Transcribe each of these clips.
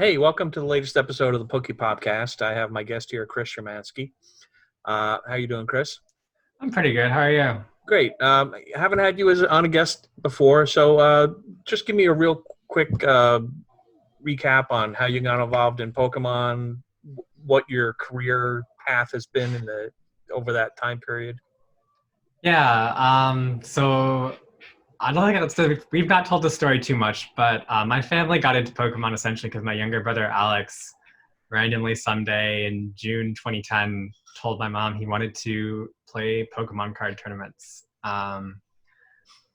Hey, welcome to the latest episode of the PokePopCast. I have my guest here, Chris Schemanske. How you doing, Chris? I'm pretty good. How are you? Great. Haven't had you as on a guest before, so just give me a real quick recap on how you got involved in Pokemon, what your career path has been over that time period. Yeah, so I don't think we've not told the story too much, but my family got into Pokemon essentially because my younger brother Alex randomly someday in June 2010 told my mom he wanted to play Pokemon card tournaments.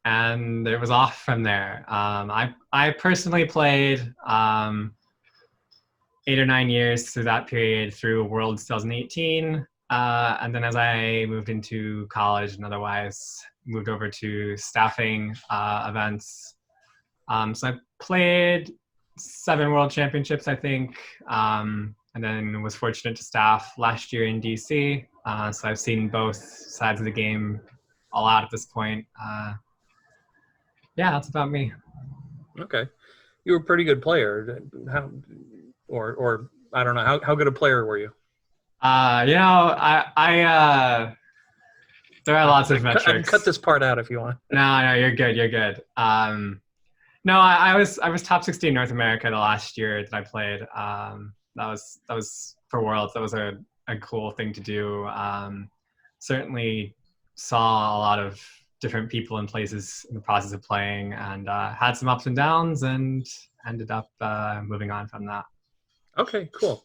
And it was off from there. I personally played 8 or 9 years through that period through Worlds 2018. And then as I moved into college and otherwise moved over to staffing events. So I played 7 World Championships, I think, and then was fortunate to staff last year in DC. So I've seen both sides of the game all out at this point. Yeah, that's about me. Okay, you were a pretty good player. Or I don't know how good a player were you? I there are lots of I can cut metrics. this part out if you want. No, you're good. You're good. No, I was top 60 in North America the last year that I played. That was for Worlds. That was a cool thing to do. Certainly saw a lot of different people and places in the process of playing, and had some ups and downs, and ended up moving on from that. Okay, cool.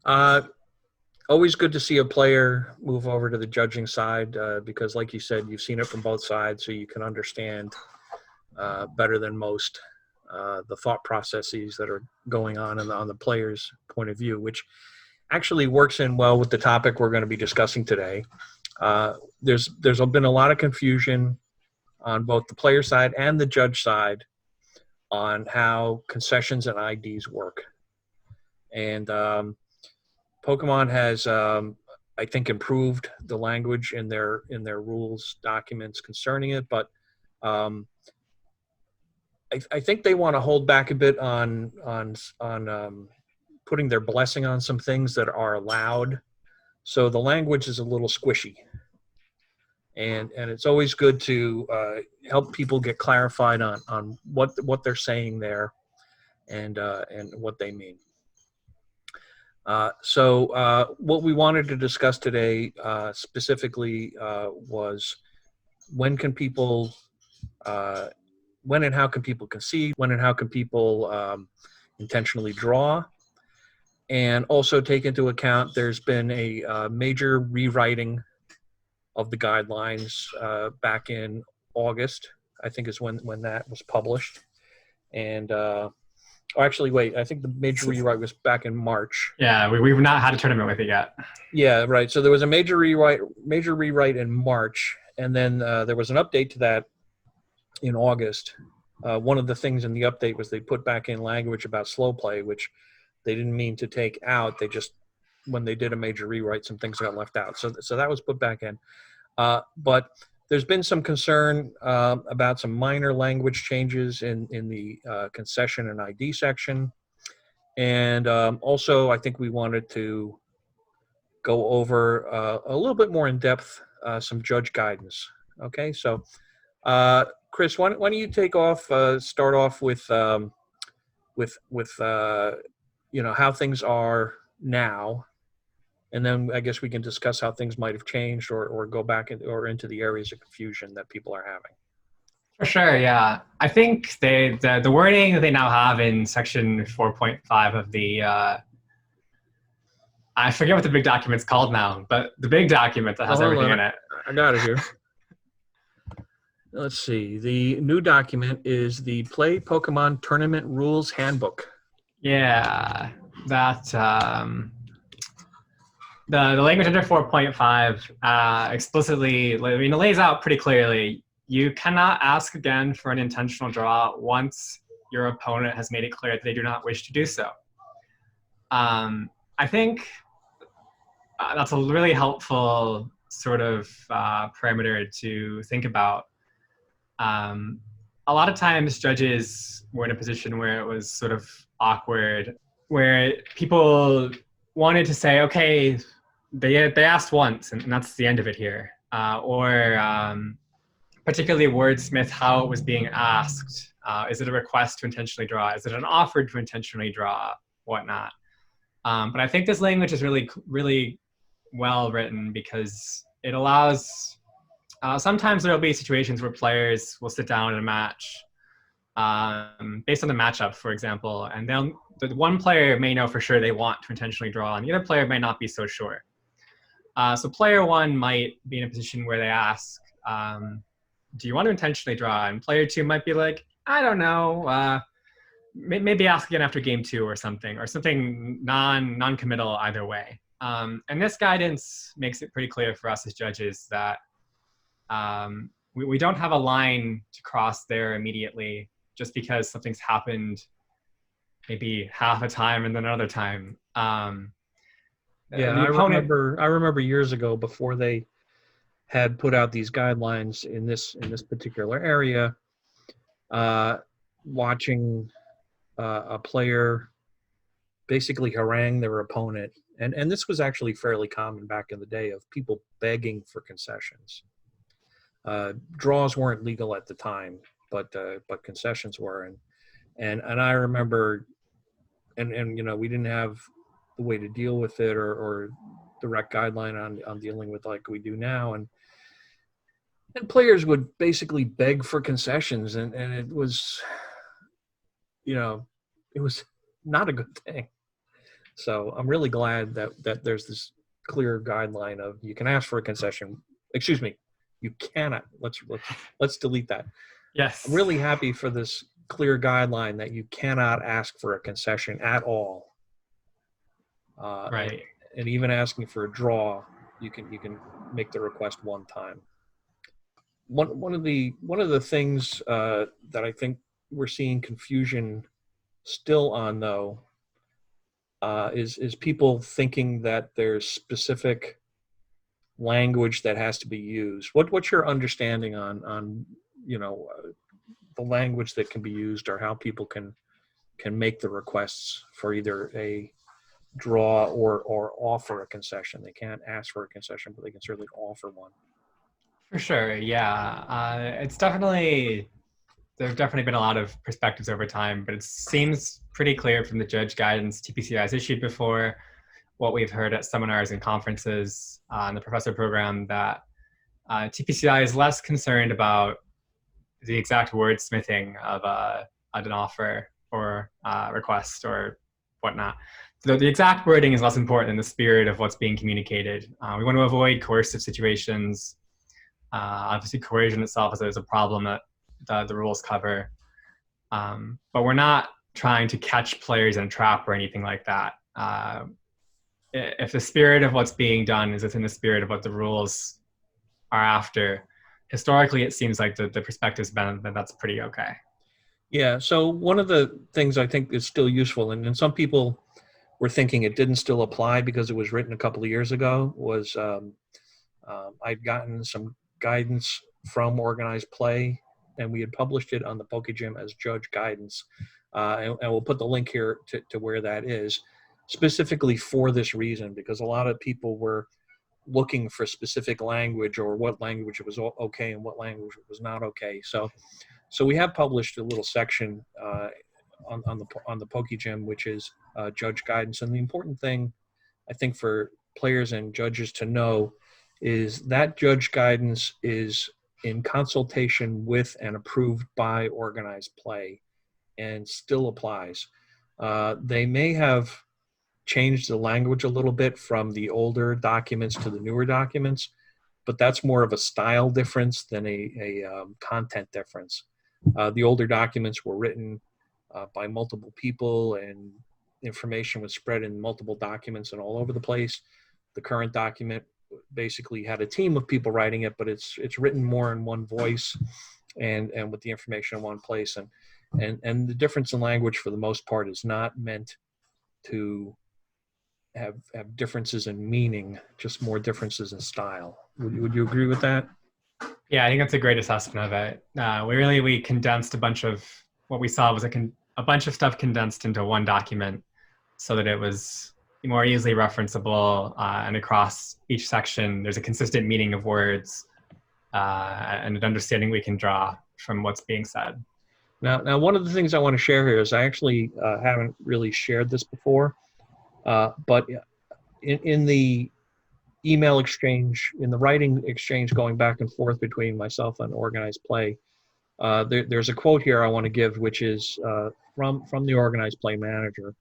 Uh, Always good to see a player move over to the judging side because, like you said, you've seen it from both sides, so you can understand better than most the thought processes that are going on the player's point of view, which actually works in well with the topic we're going to be discussing today. There's been a lot of confusion on both the player side and the judge side on how concessions and IDs work. And Pokemon has, I think, improved the language in their rules documents concerning it, but I think they want to hold back a bit on putting their blessing on some things that are allowed. So the language is a little squishy, and it's always good to help people get clarified on what they're saying there and what they mean. So what we wanted to discuss today specifically was when can people, when and how can people concede, when and how can people intentionally draw, and also take into account there's been a major rewriting of the guidelines back in August, I think is when that was published. And actually, wait, I think the major rewrite was back in March. Yeah, we've not had a tournament with it yet. Yeah, right. So there was a major rewrite in March, and then there was an update to that in August. One of the things in the update was they put back in language about slow play, which they didn't mean to take out. They just, when they did a major rewrite, some things got left out. So that was put back in. But there's been some concern about some minor language changes in the concession and ID section. And also, I think we wanted to go over a little bit more in depth some judge guidance. Okay, so Chris, why don't you take off? Start off with how things are now, and then I guess we can discuss how things might have changed or go back into the areas of confusion that people are having. For sure, yeah. I think the wording that they now have in section 4.5 of the I forget what the big document's called now, but the big document that has everything in it. I got it here. Let's see. The new document is the Play Pokemon Tournament Rules Handbook. Yeah, that the language under 4.5 explicitly, I mean, it lays out pretty clearly. You cannot ask again for an intentional draw once your opponent has made it clear that they do not wish to do so. I think that's a really helpful sort of parameter to think about. A lot of times judges were in a position where it was sort of awkward where people wanted to say, okay, they asked once, and that's the end of it here, or particularly wordsmith how it was being asked. Is it a request to intentionally draw? Is it an offer to intentionally draw? Whatnot. But I think this language is really, really well written because it allows. Sometimes there will be situations where players will sit down in a match based on the matchup, for example, and the one player may know for sure they want to intentionally draw, and the other player may not be so sure. So player one might be in a position where they ask, do you want to intentionally draw? And player two might be like, I don't know, maybe ask again after game two or something non-committal either way. And this guidance makes it pretty clear for us as judges that we don't have a line to cross there immediately just because something's happened maybe half a time and then another time. Yeah, I remember years ago before they had put out these guidelines in this particular area, watching a player basically harangue their opponent, and this was actually fairly common back in the day of people begging for concessions. Draws weren't legal at the time, but concessions were, and I remember, and you know, we didn't have the way to deal with it or direct guideline on dealing with like we do now, and players would basically beg for concessions, and it was, you know, it was not a good thing. So I'm really glad that there's this clear guideline of you can ask for a concession. Excuse me, you cannot. Let's delete that. Yes. I'm really happy for this clear guideline that you cannot ask for a concession at all. Right. And even asking for a draw, you can make the request one time. One of the things that I think we're seeing confusion still on, though, is people thinking that there's specific language that has to be used. What's your understanding on you know, the language that can be used, or how people can make the requests for either a draw or offer a concession? They can't ask for a concession, but they can certainly offer one. For sure, yeah. It's definitely, there's definitely been a lot of perspectives over time, but it seems pretty clear from the judge guidance TPCI has issued before, what we've heard at seminars and conferences in the professor program, that TPCI is less concerned about the exact wordsmithing of an offer or request or whatnot. So the exact wording is less important than the spirit of what's being communicated. We want to avoid coercive situations. Obviously, coercion itself is a problem that the rules cover. But we're not trying to catch players in a trap or anything like that. If the spirit of what's being done is within the spirit of what the rules are after, historically, it seems like the perspective's been that that's pretty okay. Yeah, so one of the things I think is still useful, and some people were thinking it didn't still apply because it was written a couple of years ago, was I'd gotten some guidance from Organized Play, and we had published it on the PokeGym as judge guidance. And we'll put the link here to where that is, specifically for this reason, because a lot of people were looking for specific language, or what language was okay and what language was not okay. So we have published a little section on the PokeGym, which is judge guidance. And the important thing, I think, for players and judges to know is that judge guidance is in consultation with and approved by Organized Play, and still applies. They may have changed the language a little bit from the older documents to the newer documents, but that's more of a style difference than a content difference. The older documents were written by multiple people, and information was spread in multiple documents and all over the place. The current document basically had a team of people writing it, but it's written more in one voice and with the information in one place. And the difference in language, for the most part, is not meant to have differences in meaning, just more differences in style. Would you agree with that? Yeah, I think that's a great assessment of it. We condensed a bunch of, what we saw was a bunch of stuff condensed into one document. so that it was more easily referenceable, and across each section, there's a consistent meaning of words and an understanding we can draw from what's being said. Now, one of the things I want to share here is I actually haven't really shared this before, but in the email exchange, in the writing exchange going back and forth between myself and Organized Play, there's a quote here I want to give, which is from the Organized Play manager,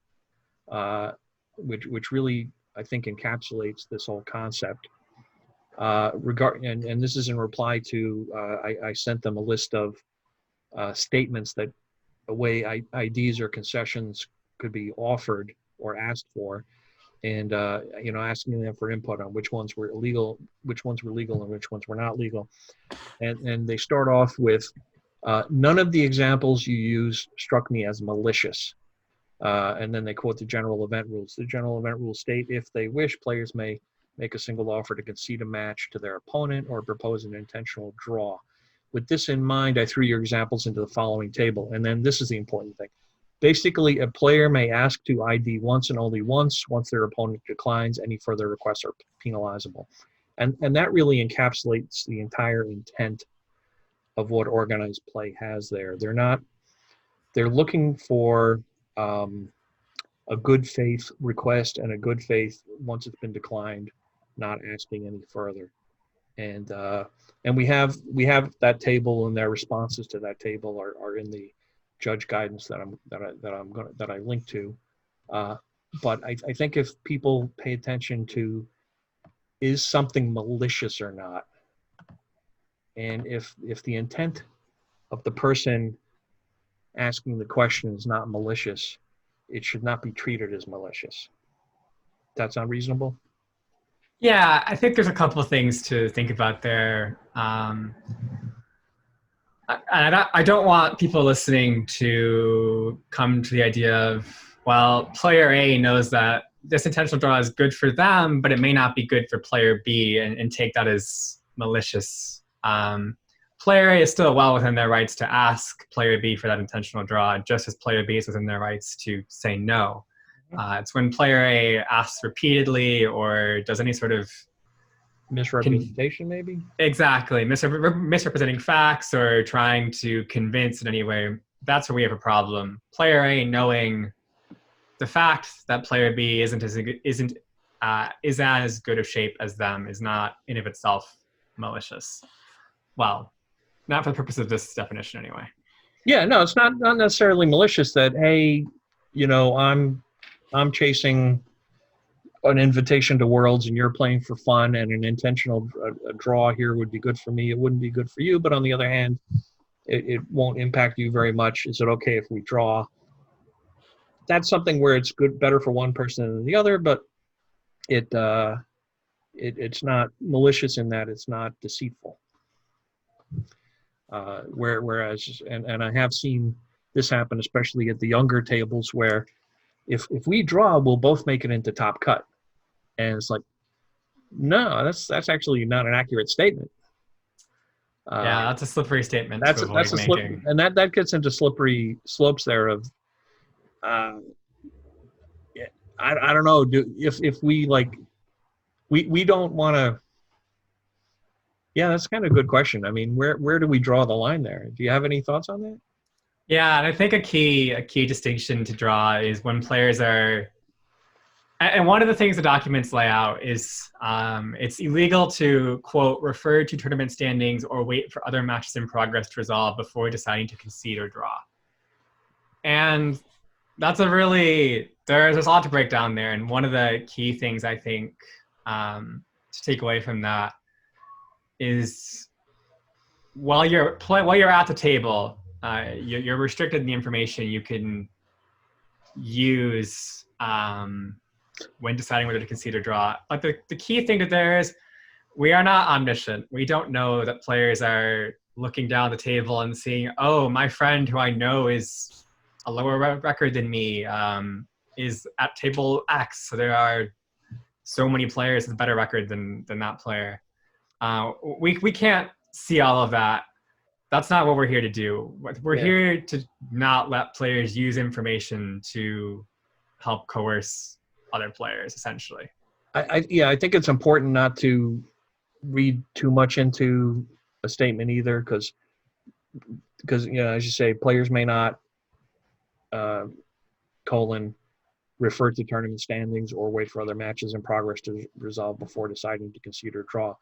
which really, I think, encapsulates this whole concept. And this is in reply to, I sent them a list of statements that the way IDs or concessions could be offered or asked for, and asking them for input on which ones were illegal, and which ones were not legal. And they start off with, none of the examples you use struck me as malicious. And then they quote the general event rules. The general event rules state, if they wish, players may make a single offer to concede a match to their opponent or propose an intentional draw. With this in mind, I threw your examples into the following table. And then this is the important thing. Basically, a player may ask to ID once and only once their opponent declines. Any further requests are penalizable. And that really encapsulates the entire intent of what Organized Play has there. They're looking for a good faith request and a good faith, once it's been declined, not asking any further. And we have that table, and their responses to that table are in the judge guidance that I link to. But I think if people pay attention to, is something malicious or not, and if the intent of the person asking the question is not malicious, it should not be treated as malicious. That's unreasonable? Yeah, I think there's a couple of things to think about there. I don't want people listening to come to the idea of, well, player A knows that this intentional draw is good for them, but it may not be good for player B, and take that as malicious. Player A is still well within their rights to ask player B for that intentional draw, just as player B is within their rights to say no. It's when player A asks repeatedly or does any sort of misrepresentation, maybe? Exactly. Misrepresenting facts or trying to convince in any way, that's where we have a problem. Player A knowing the fact that player B is as good of shape as them is not in of itself malicious. Well, not for the purpose of this definition anyway. Yeah, no, it's not necessarily malicious that, hey, I'm chasing an invitation to Worlds and you're playing for fun, and an intentional draw here would be good for me. It wouldn't be good for you, but on the other hand, it won't impact you very much. Is it okay if we draw? That's something where it's better for one person than the other, but it's not malicious in that it's not deceitful. Whereas I have seen this happen, especially at the younger tables, where if we draw, we'll both make it into top cut. And it's like, no, that's actually not an accurate statement. Yeah, that's a slippery statement. That's a slippery, and that gets into slippery slopes there of, I don't know. If we like, we don't want to. Yeah, that's kind of a good question. I mean, where do we draw the line there? Do you have any thoughts on that? Yeah, and I think a key distinction to draw is when players are, and one of the things the documents lay out is it's illegal to, quote, refer to tournament standings or wait for other matches in progress to resolve before deciding to concede or draw. And that's there's a lot to break down there. And one of the key things I think to take away from that is while you're at the table, you're restricted in the information you can use when deciding whether to concede or draw. But the key thing there is we are not omniscient. We don't know that players are looking down the table and seeing, oh, my friend who I know is a lower record than me is at table X. So there are so many players with a better record than that player. We can't see all of that. That's not what we're here to do. We're here to not let players use information to help coerce other players, essentially. I think it's important not to read too much into a statement either, because as you say, players may not refer to tournament standings or wait for other matches in progress to resolve before deciding to concede or draw.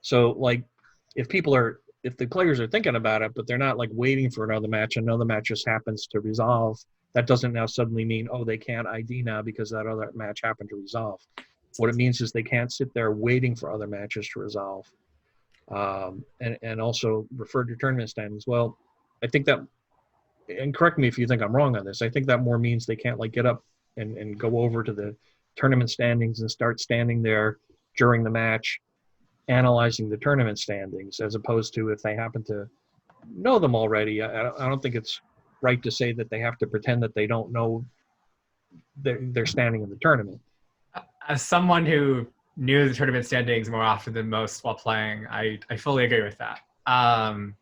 So like if the players are thinking about it, but they're not like waiting for another match just happens to resolve, that doesn't now suddenly mean, oh, they can't ID now because that other match happened to resolve. What it means is they can't sit there waiting for other matches to resolve. And also refer to tournament standings. Well, I think that, and correct me if you think I'm wrong on this, I think that more means they can't like get up and go over to the tournament standings and start standing there during the match analyzing the tournament standings, as opposed to if they happen to know them already. I don't think it's right to say that they have to pretend that they don't know they're standing in the tournament. As someone who knew the tournament standings more often than most while playing, I fully agree with that. I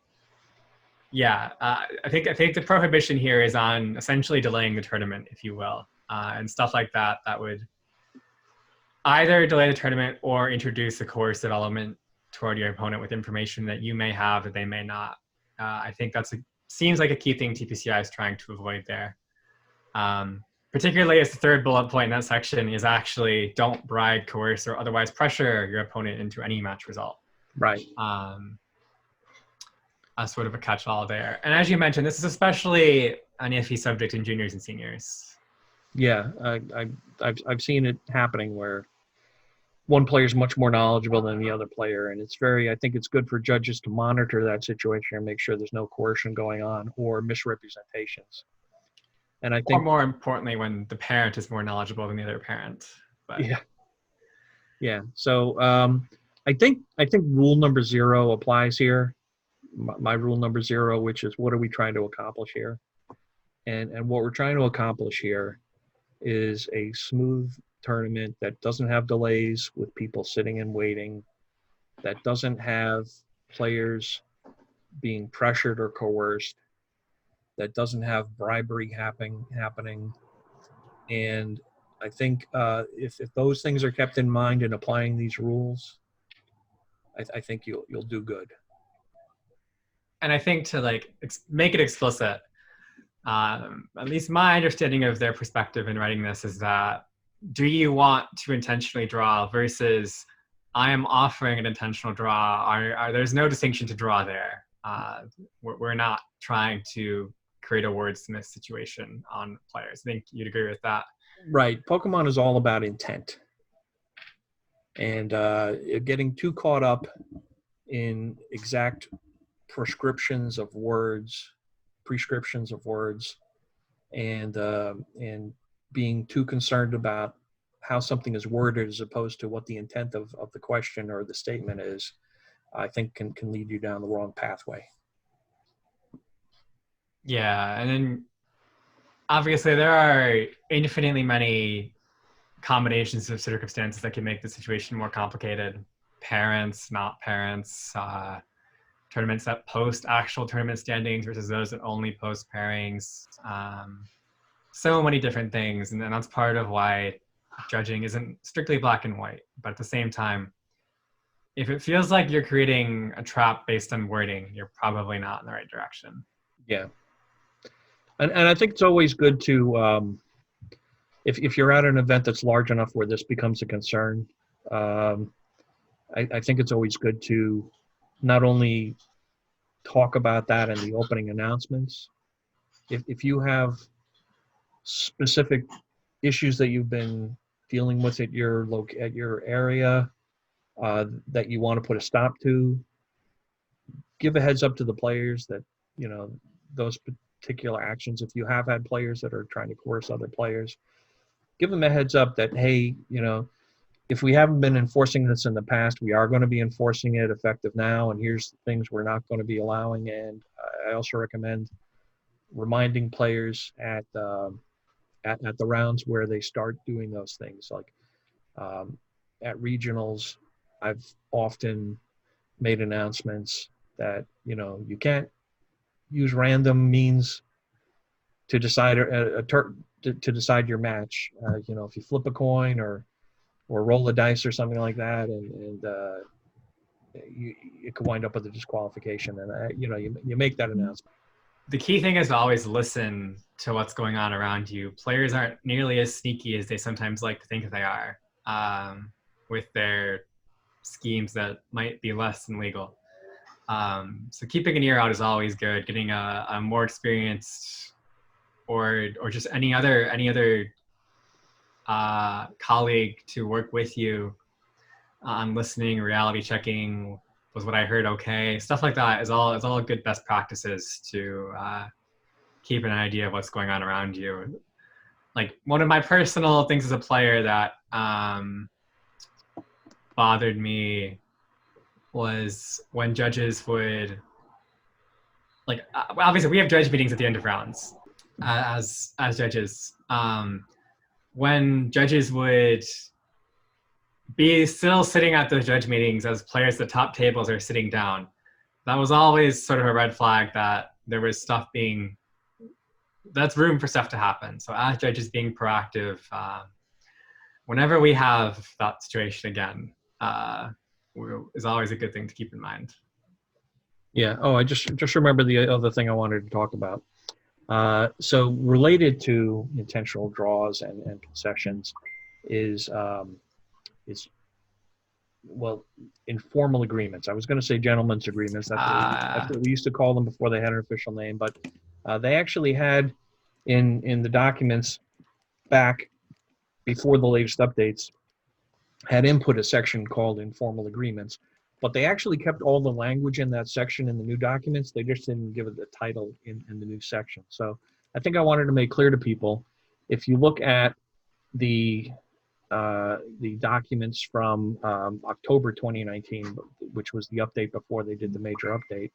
think the prohibition here is on essentially delaying the tournament, if you will, and stuff like that would either delay the tournament or introduce a coercive element toward your opponent with information that you may have that they may not. I think seems like a key thing TPCI is trying to avoid there. Particularly as the third bullet point in that section is actually don't bribe, coerce, or otherwise pressure your opponent into any match result. Right. A sort of a catch-all there. And as you mentioned, this is especially an iffy subject in juniors and seniors. Yeah, I've seen it happening where one player is much more knowledgeable than the other player, and I think it's good for judges to monitor that situation and make sure there's no coercion going on or misrepresentations. And I think, or more importantly, when the parent is more knowledgeable than the other parent. But. Yeah. So I think rule number 0 applies here. My rule number 0, which is what are we trying to accomplish here? And what we're trying to accomplish here is a smooth tournament that doesn't have delays with people sitting and waiting, that doesn't have players being pressured or coerced, that doesn't have bribery happening. And I think if those things are kept in mind in applying these rules, I think you'll do good. And I think to make it explicit, at least my understanding of their perspective in writing this is that, do you want to intentionally draw versus I am offering an intentional draw? There's no distinction to draw there. We're not trying to create a wordsmith situation on players. I think you'd agree with that. Right. Pokemon is all about intent. And getting too caught up in exact prescriptions of words, and being too concerned about how something is worded as opposed to what the intent of the question or the statement is, I think can lead you down the wrong pathway. Yeah, and then obviously there are infinitely many combinations of circumstances that can make the situation more complicated. Parents, not parents, tournaments that post actual tournament standings versus those that only post pairings. So many different things, and that's part of why judging isn't strictly black and white. But at the same time, if it feels like you're creating a trap based on wording, you're probably not in the right direction. Yeah. And I think it's always good to, if you're at an event that's large enough where this becomes a concern, I think it's always good to not only talk about that in the opening announcements. If you have specific issues that you've been dealing with at your area that you want to put a stop to, give a heads up to the players that, those particular actions, if you have had players that are trying to coerce other players, give them a heads up that, hey, if we haven't been enforcing this in the past, we are going to be enforcing it effective now, and here's the things we're not going to be allowing. And I also recommend reminding players at the rounds where they start doing those things. Like at regionals, I've often made announcements that, you can't use random means to decide to decide your match. If you flip a coin or roll a dice or something like that, and it could wind up with a disqualification, and you make that announcement. The key thing is to always listen to what's going on around you. Players aren't nearly as sneaky as they sometimes like to think they are, with their schemes that might be less than legal. So keeping an ear out is always good. Getting a more experienced or just any other colleague to work with you on listening, reality checking. Was what I heard okay? Stuff like that is all good best practices to keep an idea of what's going on around you. Like, one of my personal things as a player that bothered me was when judges would, like, obviously we have judge meetings at the end of rounds as judges. When judges would be still sitting at those judge meetings as players at the top tables are sitting down, that was always sort of a red flag that there was that's room for stuff to happen. So as judges, being proactive, whenever we have that situation again, is always a good thing to keep in mind. Yeah. Oh, I just remember the other thing I wanted to talk about. So related to intentional draws and concessions is informal agreements. I was going to say gentlemen's agreements. That's what we used to call them before they had an official name. But they actually had in the documents back before the latest updates had input a section called informal agreements. But they actually kept all the language in that section in the new documents. They just didn't give it the title in the new section. So I think I wanted to make clear to people, if you look at the documents from October 2019, which was the update before they did the major update,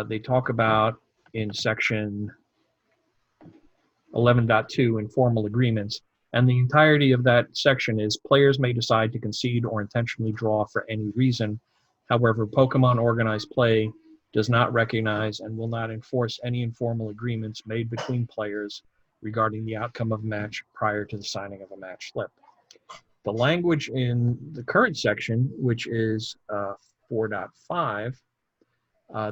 they talk about in section 11.2 informal agreements, and the entirety of that section is players may decide to concede or intentionally draw for any reason. However, Pokemon organized play does not recognize and will not enforce any informal agreements made between players regarding the outcome of a match prior to the signing of a match slip. The language in the current section, which is 4.5,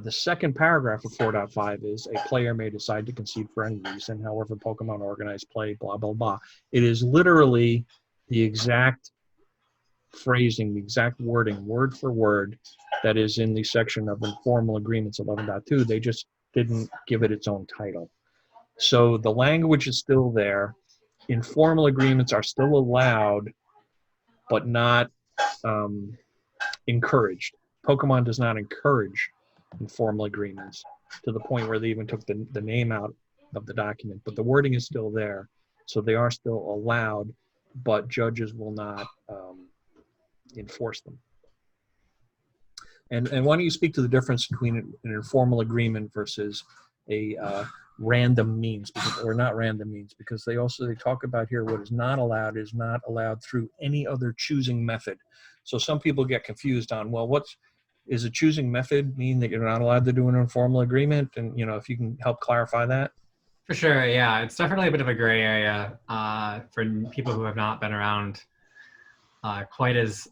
the second paragraph of 4.5 is a player may decide to concede for any reason. However, Pokemon organized play, blah, blah, blah. It is literally the exact phrasing, the exact wording, word for word, that is in the section of informal agreements 11.2. They just didn't give it its own title. So the language is still there. Informal agreements are still allowed, but not encouraged. Pokemon does not encourage informal agreements to the point where they even took the name out of the document, but the wording is still there. So they are still allowed, but judges will not enforce them. And why don't you speak to the difference between an informal agreement versus a random means, or not random means, because they talk about here what is not allowed through any other choosing method. So some people get confused on, well, is a choosing method mean that you're not allowed to do an informal agreement? And if you can help clarify that. For sure, yeah, it's definitely a bit of a gray area for people who have not been around quite as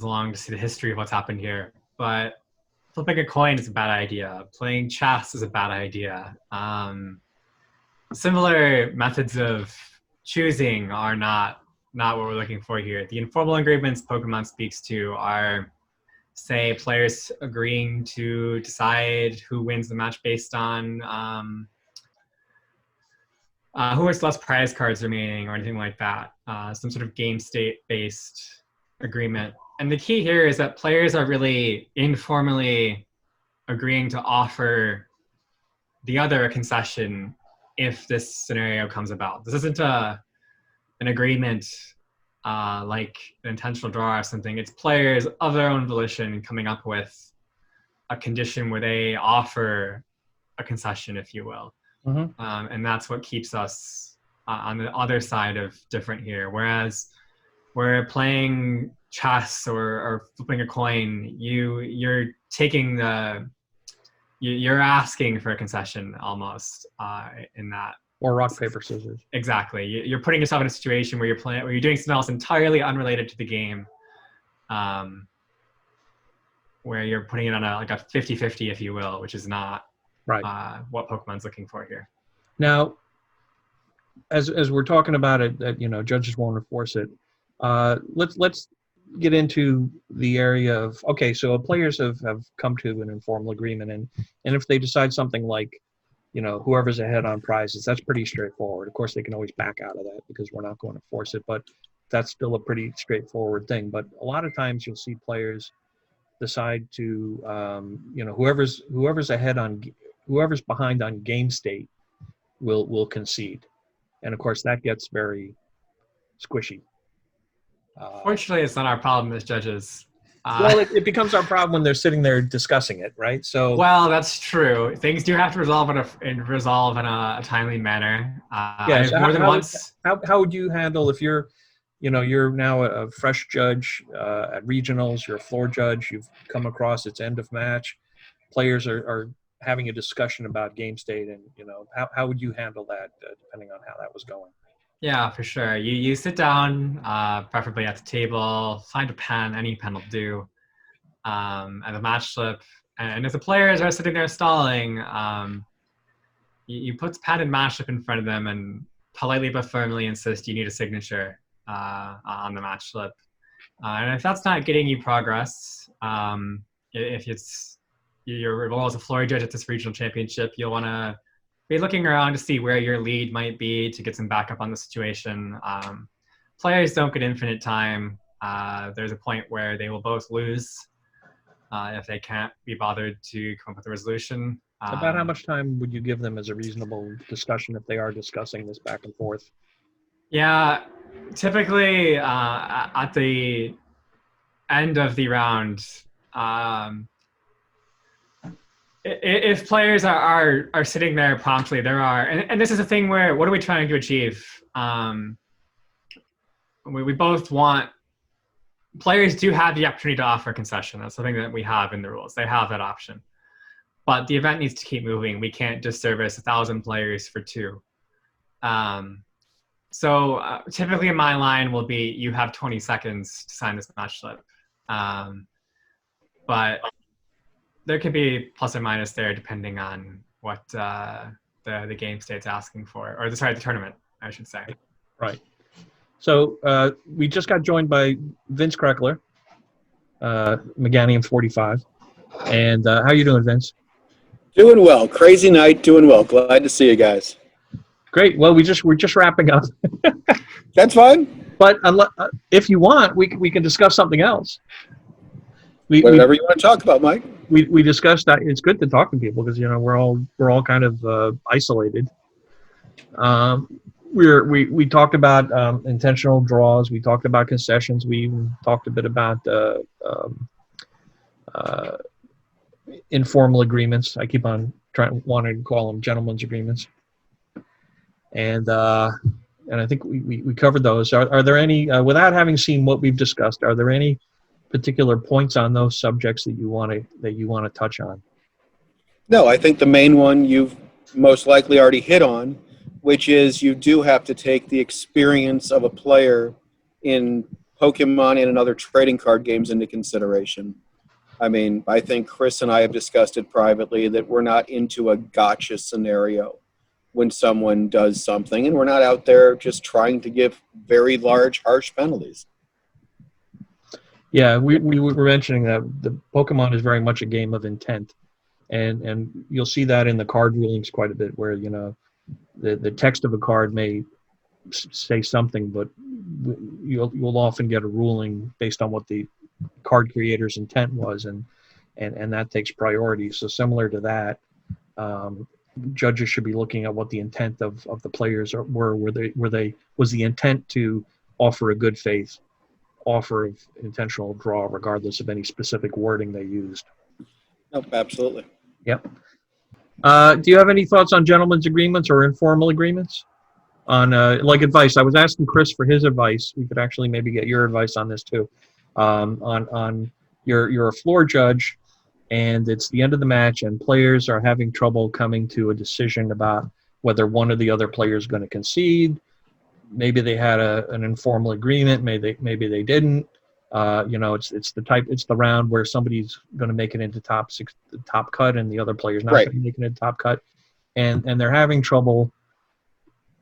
long to see the history of what's happened here. But flipping a coin is a bad idea. Playing chess is a bad idea. Similar methods of choosing are not what we're looking for here. The informal agreements Pokemon speaks to are, say, players agreeing to decide who wins the match based on who has less prize cards remaining or anything like that. Some sort of game state-based agreement. And the key here is that players are really informally agreeing to offer the other a concession if this scenario comes about. This isn't an agreement like an intentional draw or something. It's players of their own volition coming up with a condition where they offer a concession, if you will. Mm-hmm. And that's what keeps us on the other side of different here. Whereas we're playing chess or flipping a coin, you're asking for a concession almost in that. Or rock, paper, scissors. Exactly. You're putting yourself in a situation where you're doing something else entirely unrelated to the game, where you're putting it on a 50-50, if you will, which is not what Pokemon's looking for here. Now, as we're talking about it, that judges won't enforce it. Let's get into the area of, okay, so players have come to an informal agreement, and if they decide something like, whoever's ahead on prizes, that's pretty straightforward. Of course, they can always back out of that because we're not going to force it, but that's still a pretty straightforward thing. But a lot of times you'll see players decide to, whoever's behind on game state will concede. And of course, that gets very squishy. Fortunately, it's not our problem as judges. Well, it becomes our problem when they're sitting there discussing it, right? So, well, that's true. Things do have to resolve in a timely manner. Yes. More than once. How would you handle if you're now a fresh judge at regionals? You're a floor judge. You've come across its end of match. Players are having a discussion about game state, and how would you handle that depending on how that was going? Yeah, for sure. You sit down, preferably at the table, find a pen, any pen will do, and a match slip. And if the players are sitting there stalling, you put the pen and match slip in front of them and politely but firmly insist you need a signature on the match slip. And if that's not getting you progress, if it's your role as a floor judge at this regional championship, you'll want to be looking around to see where your lead might be to get some backup on the situation. Players don't get infinite time. There's a point where they will both lose if they can't be bothered to come up with a resolution. About how much time would you give them as a reasonable discussion if they are discussing this back and forth? Yeah, typically at the end of the round, if players are sitting there promptly, and this is a thing where, what are we trying to achieve? We both want, players do have the opportunity to offer a concession. That's something that we have in the rules. They have that option. But the event needs to keep moving. We can't just service 1,000 players for 2. So typically my line will be, you have 20 seconds to sign this match slip. But there could be plus or minus there depending on what the game state's asking for, or the tournament, I should say. Right. So we just got joined by Vince Krekeler, Meganium 45. And how you doing, Vince? Doing well. Crazy night. Doing well. Glad to see you guys. Great. Well, we're just wrapping up. That's fine. But if you want, we can discuss something else. Whatever you want to talk about, Mike. We discussed that it's good to talk to people because we're all kind of isolated. We talked about intentional draws. We talked about concessions. We even talked a bit about informal agreements. I keep on wanting to call them gentlemen's agreements. And I think we covered those. Are there any, without having seen what we've discussed, are there any particular points on those subjects that you want to touch on? No, I think the main one you've most likely already hit on, which is you do have to take the experience of a player in Pokemon and in other trading card games into consideration. I mean, I think Chris and I have discussed it privately that we're not into a gotcha scenario when someone does something, and we're not out there just trying to give very large, harsh penalties. Yeah, we were mentioning that the Pokemon is very much a game of intent, and you'll see that in the card rulings quite a bit, where the text of a card may say something, but you'll often get a ruling based on what the card creator's intent was, and that takes priority. So similar to that, judges should be looking at what the intent of the players were. Was the intent to offer a good faith offer of intentional draw, regardless of any specific wording they used? Nope, absolutely. Yep. Do you have any thoughts on gentlemen's agreements or informal agreements? On like advice, I was asking Chris for his advice. We could actually maybe get your advice on this too. On you're a floor judge, and it's the end of the match, and players are having trouble coming to a decision about whether one or the other player is going to concede. Maybe they had an informal agreement. Maybe they didn't. It's the round where somebody's going to make it into top cut, and the other player's not Right. going to make it into top cut, and they're having trouble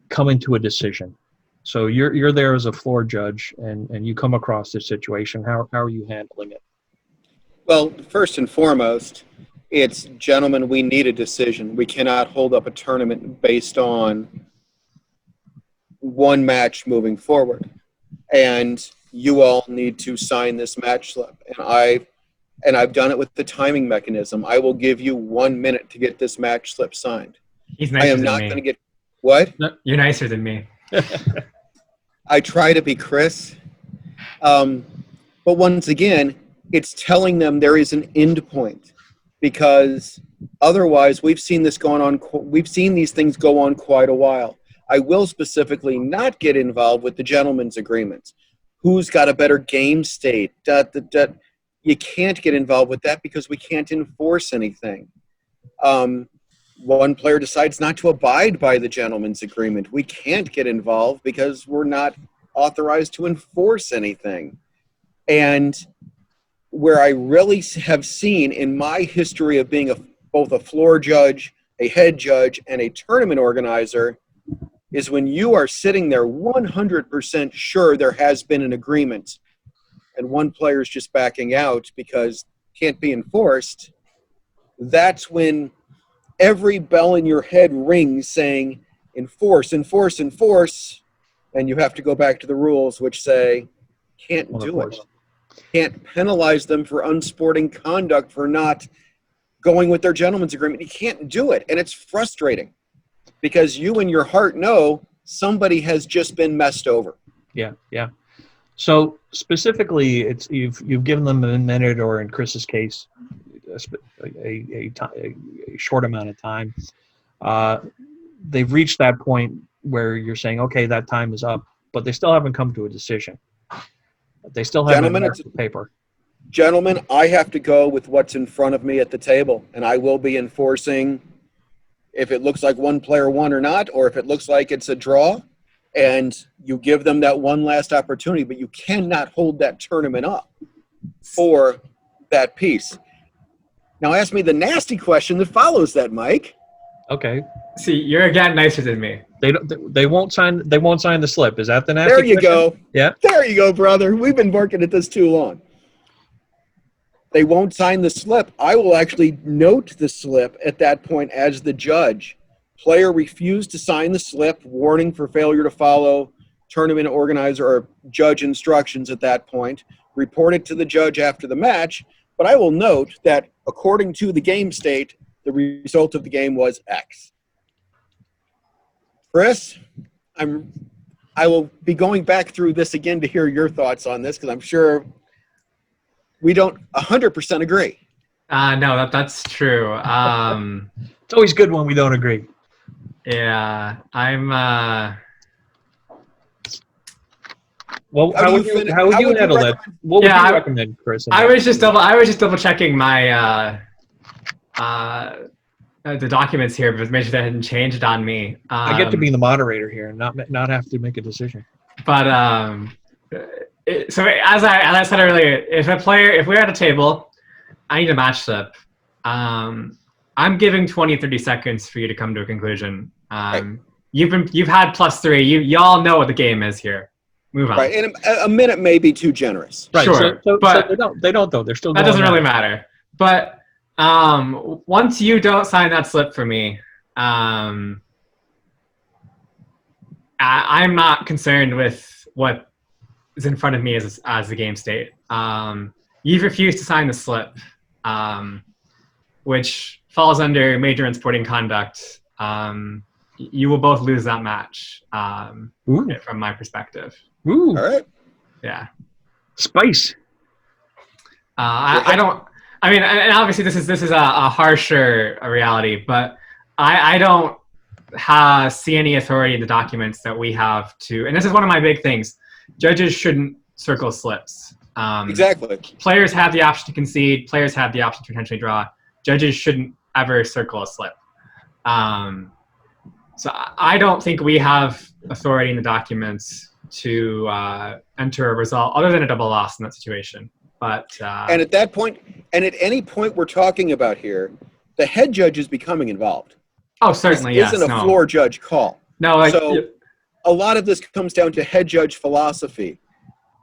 coming to a decision. So you're there as a floor judge, and you come across this situation. How are you handling it? Well, first and foremost, it's, gentlemen, we need a decision. We cannot hold up a tournament based on one match moving forward. And you all need to sign this match slip. And I've done it with the timing mechanism. I will give you 1 minute to get this match slip signed. He's nicer I am than not me. going to get what? You're nicer than me. I try to be Chris. But once again, it's telling them there is an end point, because otherwise we've seen these things go on quite a while. I will specifically not get involved with the gentleman's agreements. Who's got a better game state? You can't get involved with that because we can't enforce anything. One player decides not to abide by the gentleman's agreement. We can't get involved because we're not authorized to enforce anything. And where I really have seen in my history of being both a floor judge, a head judge, and a tournament organizer is when you are sitting there 100% sure there has been an agreement and one player is just backing out because it can't be enforced. That's when every bell in your head rings saying, enforce, enforce, enforce, and you have to go back to the rules which say, can't do it. Can't penalize them for unsporting conduct for not going with their gentleman's agreement. You can't do it, and it's frustrating because you in your heart know somebody has just been messed over. Yeah. So specifically, it's you've given them a minute, or in Chris's case, a short amount of time. They've reached that point where you're saying, okay, that time is up, but they still haven't come to a decision. They still haven't marked the paper. Gentlemen, I have to go with what's in front of me at the table, and I will be enforcing if it looks like one player won or not, or if it looks like it's a draw, and you give them that one last opportunity, but you cannot hold that tournament up for that piece. Now ask me the nasty question that follows that, Mike. Okay. See, you're again nicer than me. They won't sign the slip. Is that the nasty There you question? go. Yeah. There you go, brother. We've been working at this too long. They won't sign the slip. I will actually note the slip at that point as the judge. Player refused to sign the slip, warning for failure to follow tournament organizer or judge instructions at that point. Report it to the judge after the match. But I will note that according to the game state, the result of the game was X. Chris, I will be going back through this again to hear your thoughts on this because I'm sure we don't 100% agree. No, that's true. It's always good when we don't agree. Yeah, I'm. Well, how would you handle that? What would you recommend, Chris? I was just double checking my the documents here, but make sure they hadn't changed on me. I get to be the moderator here and not have to make a decision. But so as I said earlier, if we're at a table, I need a match slip. I'm giving 20, 30 seconds for you to come to a conclusion. Right. You've had +3. Y'all know what the game is here. Move on. Right, and a minute may be too generous. Right. Sure, but they don't though. They're still. That doesn't really matter. But once you don't sign that slip for me, I'm not concerned with what is in front of me as the game state. You've refused to sign the slip, which falls under major unsporting conduct. You will both lose that match from my perspective. Ooh. All right. Yeah. Spice. I don't. I mean, and obviously this is a harsher reality, but I don't see any authority in the documents that we have to. And this is one of my big things. Judges shouldn't circle slips. Exactly. Players have the option to concede. Players have the option to potentially draw. Judges shouldn't ever circle a slip. So I don't think we have authority in the documents to enter a result other than a double loss in that situation. But And at that point, and at any point we're talking about here, the head judge is becoming involved. oh, certainly, This yes. isn't a No, floor judge call. no, like, So a lot of this comes down to head judge philosophy.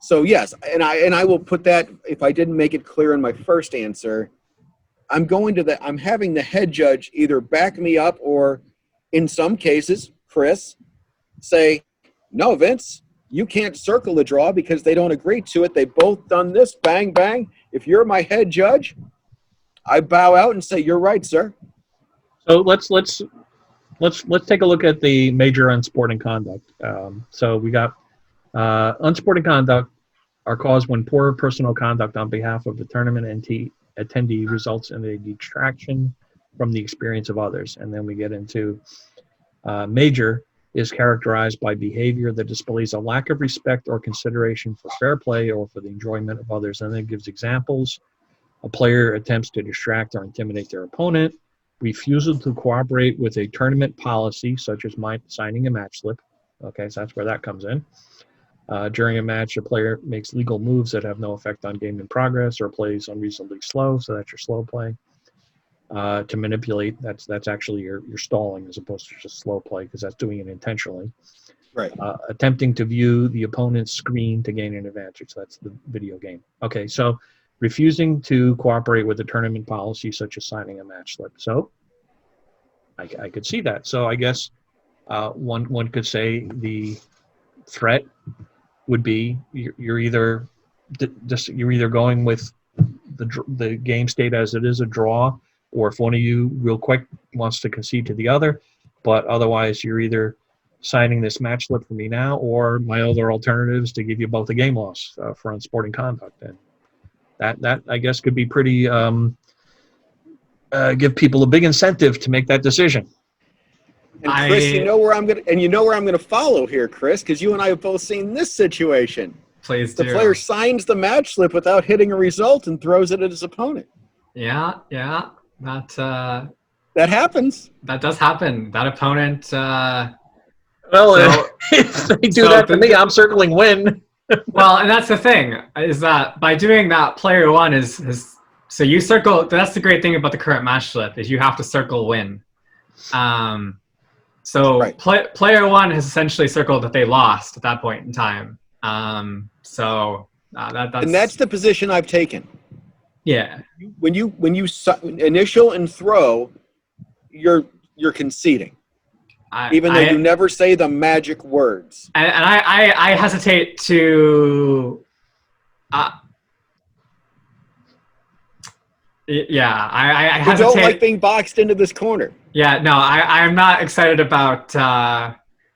So yes, and I will put that, if I didn't make it clear in my first answer, I'm having the head judge either back me up or, in some cases, Chris, say, no, Vince, you can't circle the draw because they don't agree to it. They've both done this, bang, bang. If you're my head judge, I bow out and say, you're right, sir. So let's take a look at the major unsporting conduct. So we got unsporting conduct are caused when poor personal conduct on behalf of the tournament attendee results in a detraction from the experience of others. And then we get into major is characterized by behavior that displays a lack of respect or consideration for fair play or for the enjoyment of others. And then it gives examples. A player attempts to distract or intimidate their opponent, refusal to cooperate with a tournament policy, such as signing a match slip. Okay, so that's where that comes in. During a match, a player makes legal moves that have no effect on game in progress or plays unreasonably slow, so that's your slow play. To manipulate, that's actually your stalling as opposed to just slow play, because that's doing it intentionally. Right. Attempting to view the opponent's screen to gain an advantage, that's the video game. Okay, so refusing to cooperate with the tournament policy, such as signing a match slip. So I could see that. So I guess one could say the threat would be you're either going with the game state as it is, a draw, or if one of you real quick wants to concede to the other, but otherwise you're either signing this match slip for me now, or my other alternatives to give you both a game loss for unsporting conduct. And that I guess could be pretty give people a big incentive to make that decision. And Chris, you know where I'm gonna follow here, Chris, because you and I have both seen this situation. Please do. The player signs the match slip without hitting a result and throws it at his opponent. Yeah, that happens. That does happen. That opponent. If they do that to me, I'm circling win. Well, and that's the thing, is that by doing that, player one is so you circle. That's the great thing about the current match slip, is you have to circle win. So right. Player one has essentially circled that they lost at that point in time. That's and that's the position I've taken. Yeah. When you initial and throw, you're conceding, even though you never say the magic words. And I hesitate to. Yeah, I hesitate. You don't like being boxed into this corner. Yeah, no, I'm not excited about.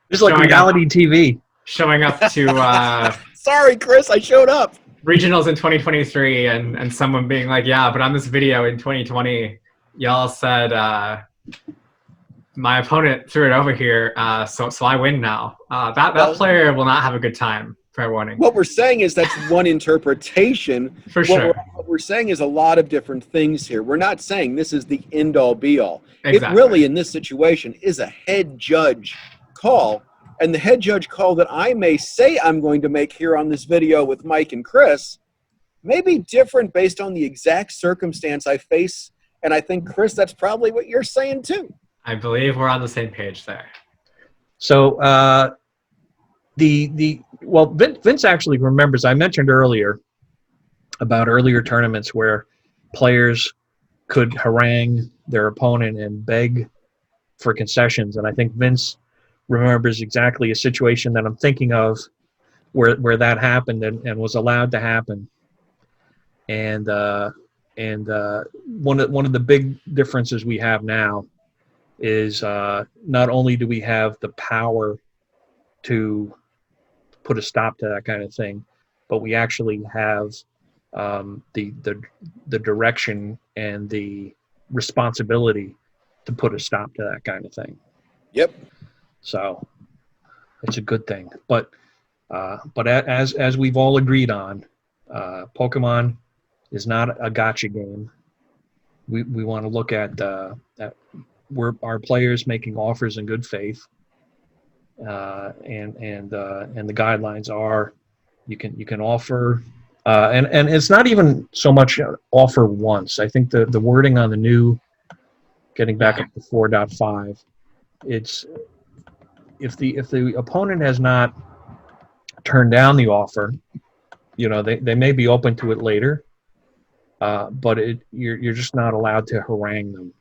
This is like reality TV. Showing up to. Sorry, Chris, I showed up. Regionals in 2023, and someone being like, yeah, but on this video in 2020, y'all said my opponent threw it over here, so I win now. That player will not have a good time. Fair warning. What we're saying is that's one interpretation. For sure. What we're saying is a lot of different things here. We're not saying this is the end-all, be-all. Exactly. It really, in this situation, is a head judge call. And the head judge call that I may say I'm going to make here on this video with Mike and Chris may be different based on the exact circumstance I face. And I think, Chris, that's probably what you're saying too. I believe we're on the same page there. So Vince actually remembers, I mentioned earlier about earlier tournaments where players could harangue their opponent and beg for concessions. And I think Vince remembers exactly a situation that I'm thinking of where that happened and was allowed to happen. And one of the big differences we have now is not only do we have the power to put a stop to that kind of thing, but we actually have the direction and the responsibility to put a stop to that kind of thing. Yep. So it's a good thing. But as we've all agreed on, Pokemon is not a gotcha game. We want to look at our players making offers in good faith, and the guidelines are you can offer, and it's not even so much offer once. I think the wording on the new, getting back up to 4.5, it's if the opponent has not turned down the offer, they may be open to it later, but you're just not allowed to harangue them.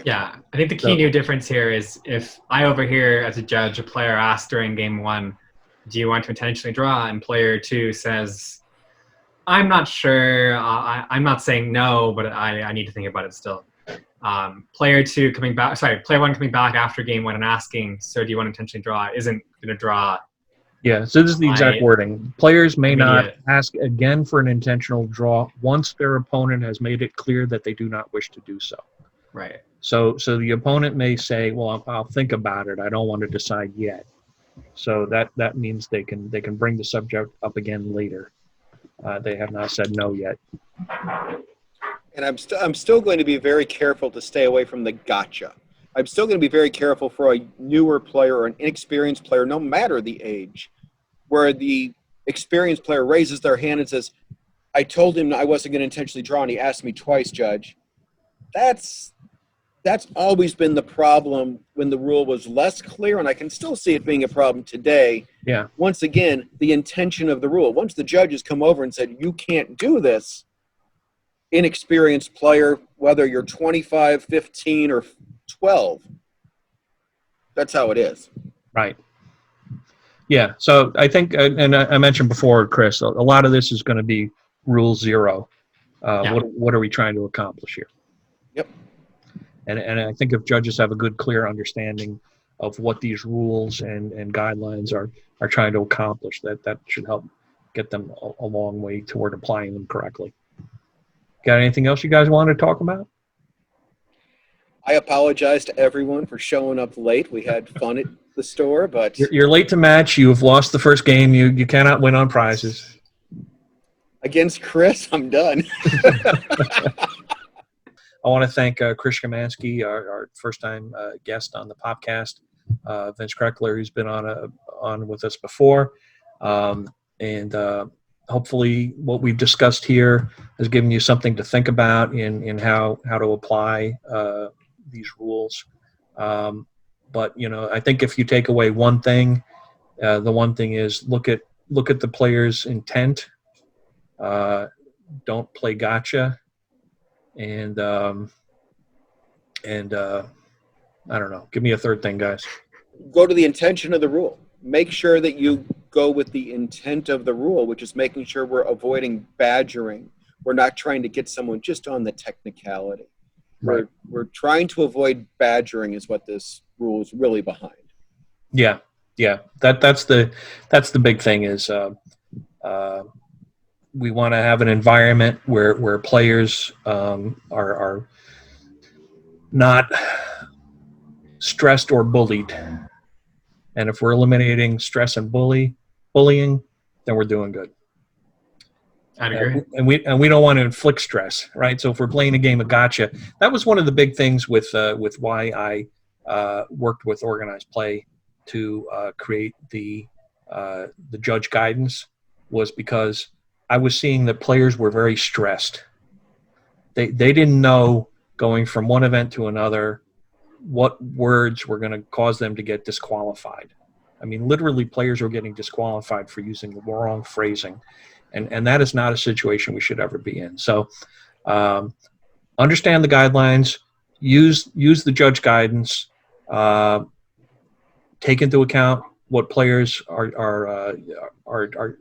Yeah, I think the key new difference here is if I overhear as a judge a player ask during game 1, do you want to intentionally draw? And player 2 says, I'm not sure. I'm not saying no, but I need to think about it still. Player 1 coming back after game 1 and asking, so do you want to intentionally draw? Isn't going to draw. Yeah, so this is the exact wording. Players may not ask again for an intentional draw once their opponent has made it clear that they do not wish to do so. Right. So the opponent may say, well, I'll think about it. I don't want to decide yet. So that means they can bring the subject up again later. They have not said no yet. And I'm still going to be very careful to stay away from the gotcha. I'm still going to be very careful for a newer player or an inexperienced player, no matter the age, where the experienced player raises their hand and says, I told him I wasn't going to intentionally draw, and he asked me twice, Judge. That's always been the problem when the rule was less clear, and I can still see it being a problem today. Yeah. Once again, the intention of the rule. Once the judges come over and said, you can't do this, inexperienced player, whether you're 25, 15, or 12, that's how it is. Right. Yeah, so I think, and I mentioned before, Chris, a lot of this is going to be Rule 0. What are we trying to accomplish here? Yep. And I think if judges have a good, clear understanding of what these rules and guidelines are trying to accomplish, that should help get them a long way toward applying them correctly. Got anything else you guys want to talk about? I apologize to everyone for showing up late. We had fun at the store, but you're late to match. You have lost the first game. You cannot win on prizes. Against Chris, I'm done. I want to thank Chris Schemanske, our first-time guest on the PopCast, Vince Krekeler, who's been on with us before, and hopefully what we've discussed here has given you something to think about in how to apply these rules. But I think if you take away one thing, the one thing is look at the player's intent. Don't play gotcha. And I don't know. Give me a third thing, guys. Go to the intention of the rule. Make sure that you go with the intent of the rule, which is making sure we're avoiding badgering. We're not trying to get someone just on the technicality. Right. We're trying to avoid badgering is what this rule is really behind. Yeah. That's the big thing is we want to have an environment where players are not stressed or bullied. And if we're eliminating stress and bullying, then we're doing good. I'd agree. And we don't want to inflict stress, right? So if we're playing a game of gotcha, that was one of the big things with why I worked with Organized Play to create the judge guidance, was because I was seeing that players were very stressed. They didn't know, going from one event to another, what words were going to cause them to get disqualified. I mean, literally players were getting disqualified for using the wrong phrasing. And that is not a situation we should ever be in. So understand the guidelines, use the judge guidance, take into account what players are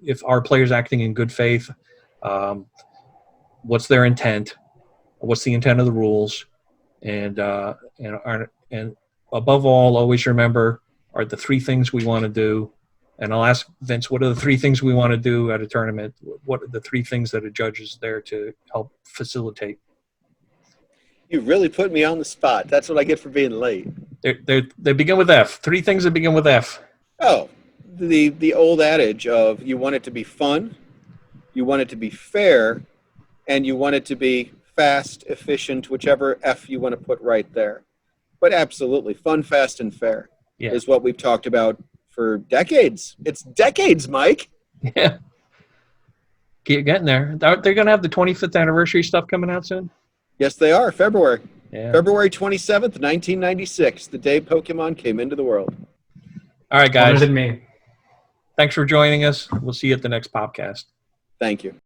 if our players acting in good faith, what's their intent, what's the intent of the rules, and above all, always remember, are the three things we want to do. And I'll ask Vince, what are the three things we want to do at a tournament? What are the three things that a judge is there to help facilitate? You really put me on the spot. That's what I get for being late. They begin with F. Three things that begin with F. Oh, the old adage of you want it to be fun, you want it to be fair, and you want it to be fast, efficient, whichever F you want to put right there. but absolutely. Fun, fast, and fair Yeah. is what we've talked about for decades. It's decades, Mike. Yeah. Keep getting there. They're going to have the 25th anniversary stuff coming out soon? Yes, they are. February. Yeah. February 27th, 1996, the day Pokemon came into the world. All right, guys. Older than me. Thanks for joining us. We'll see you at the next PopCast. Thank you.